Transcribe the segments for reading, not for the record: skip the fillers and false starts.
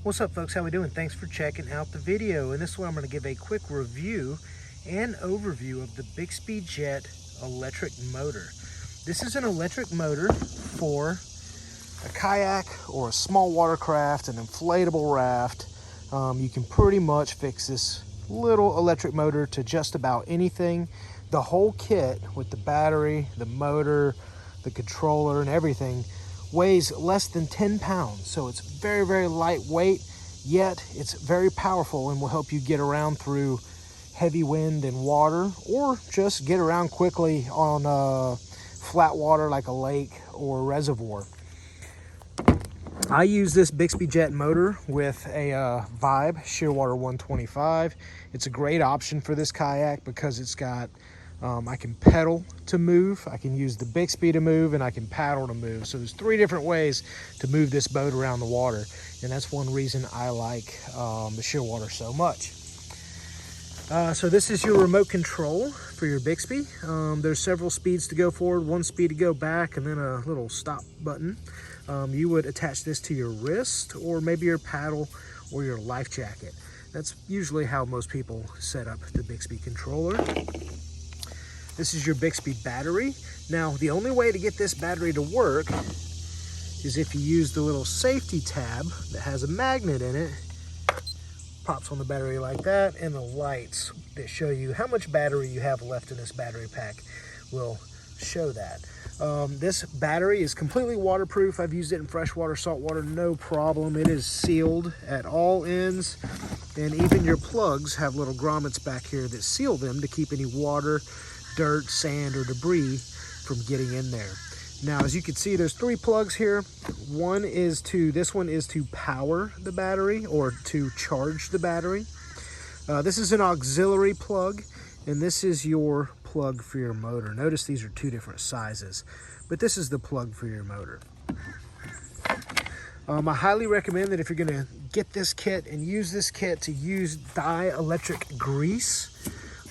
What's up, folks? How we doing? Thanks for checking out the video. In this one I'm going to give a quick review and overview of the Bixby Jet electric motor. This is an electric motor for a kayak or a small watercraft, an inflatable raft. You can pretty much fix this little electric motor to just about anything. The whole kit with the battery, the motor, the controller and everything weighs less than 10 pounds. So it's very, very lightweight, yet it's very powerful and will help you get around through heavy wind and water, or just get around quickly on flat water like a lake or a reservoir. I use this Bixby Jet motor with a Vibe Shearwater 125. It's a great option for this kayak because it's got I can pedal to move, I can use the Bixby to move, and I can paddle to move. So there's 3 different ways to move this boat around the water, and that's one reason I like the Shearwater so much. So this is your remote control for your Bixby. There's several speeds to go forward, 1 speed to go back, and then a little stop button. You would attach this to your wrist, or maybe your paddle or your life jacket. That's usually how most people set up the Bixby controller. This is your Bixby battery. Now, the only way to get this battery to work is if you use the little safety tab that has a magnet in it. Pops on the battery like that, and the lights that show you how much battery you have left in this battery pack will show that. This battery is completely waterproof. I've used it in freshwater, saltwater, no problem. It is sealed at all ends, and even your plugs have little grommets back here that seal them to keep any water, dirt, sand, or debris from getting in there. Now, as you can see, there's 3 plugs here. This one is to power the battery or to charge the battery. This is an auxiliary plug, and this is your plug for your motor. Notice these are 2 different sizes, but this is the plug for your motor. I highly recommend that if you're gonna get this kit and use this kit, to use Dielectric Grease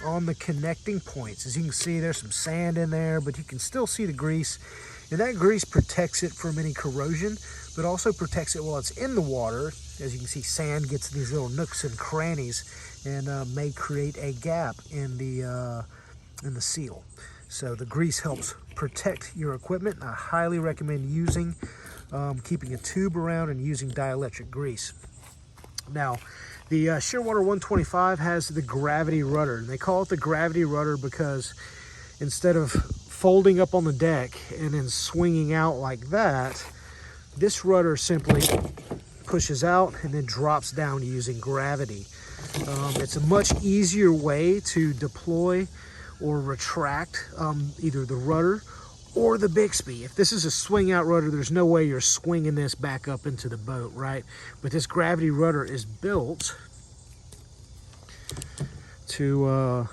on the connecting points. As you can see, there's some sand in there, but you can still see the grease, and that grease protects it from any corrosion, but also protects it while it's in the water. As you can see, sand gets these little nooks and crannies and may create a gap in the seal. So the grease helps protect your equipment. I highly recommend using, keeping a tube around and using Dielectric Grease. Now, the Shearwater 125 has the gravity rudder, and they call it the gravity rudder because instead of folding up on the deck and then swinging out like that, this rudder simply pushes out and then drops down using gravity. It's a much easier way to deploy or retract either the rudder or the Bixby. If this is a swing out rudder, there's no way you're swinging this back up into the boat, right? But this gravity rudder is built to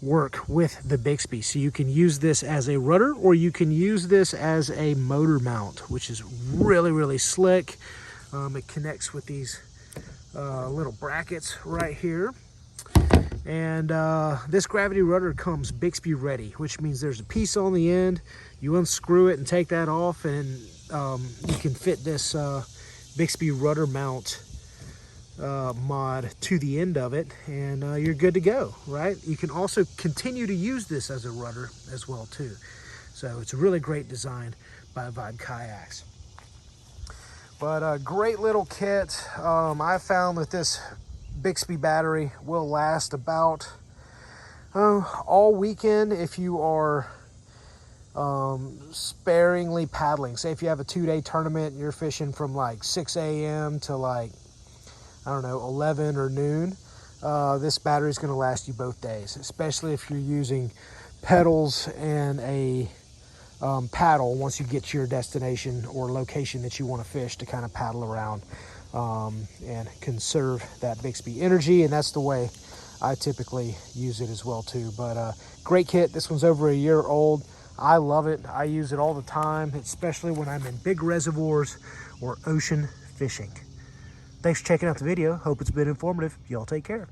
work with the Bixby. So you can use this as a rudder, or you can use this as a motor mount, which is really, really slick. It connects with these little brackets right here. And this gravity rudder comes Bixby ready, which means there's a piece on the end. You unscrew it and take that off, and you can fit this Bixby rudder mount mod to the end of it, and you're good to go, right? You can also continue to use this as a rudder as well too. So it's a really great design by Vibe Kayaks. But a great little kit. I found that this Bixby battery will last about all weekend if you are sparingly paddling. Say if you have a 2-day tournament and you're fishing from like 6 a.m. to like, I don't know, 11 or noon, this battery is going to last you both days, especially if you're using pedals and a paddle once you get to your destination or location that you want to fish, to kind of paddle around and conserve that Bixby energy. And that's the way I typically use it as well too. But great kit. This one's over a year old. I love it. I use it all the time, especially when I'm in big reservoirs or ocean fishing. Thanks for checking out the video. Hope it's been informative. Y'all take care.